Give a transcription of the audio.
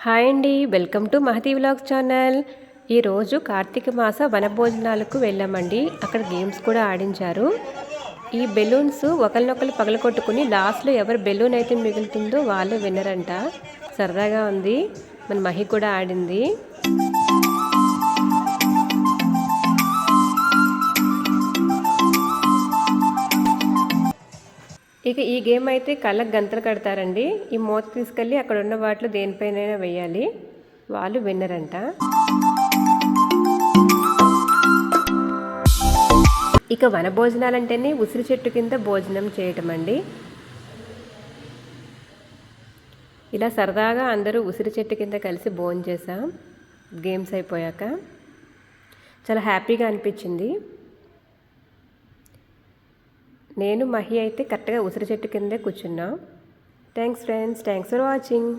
Hi అండి, welcome to Mahathi vlogs channel. ఈరోజు కార్తీక మాస వనభోజనాలకు వెళ్ళామండి. అక్కడ గేమ్స్ కూడా ఆడించారు. ఈ బెలూన్స్ ఒకరినొకరు పగలగొట్టుకుని లాస్ట్లో ఎవరు బెలూన్ అయితే మిగులుతుందో వాళ్ళే విన్నర్ అంట. సరదాగా ఉంది. మన మహి కూడా ఆడింది. ఇక ఈ గేమ్ అయితే కళ్ళకు గంతలు కడతారండి. ఈ మూత తీసుకెళ్ళి అక్కడ ఉన్న వాటిలో దేనిపైన వేయాలి. వాళ్ళు విన్నర్ అంట. ఇక వన భోజనాలంటేనే ఉసిరి చెట్టు కింద భోజనం చేయటం అండి. ఇలా సరదాగా అందరూ ఉసిరి చెట్టు కింద కలిసి భోజనం చేసాం. గేమ్స్ అయిపోయాక చాలా హ్యాపీగా అనిపించింది. నేను మహి అయితే కరెక్ట్గా ఉసిరి చెట్టు కిందే కూర్చున్నా. Thanks friends, thanks for watching.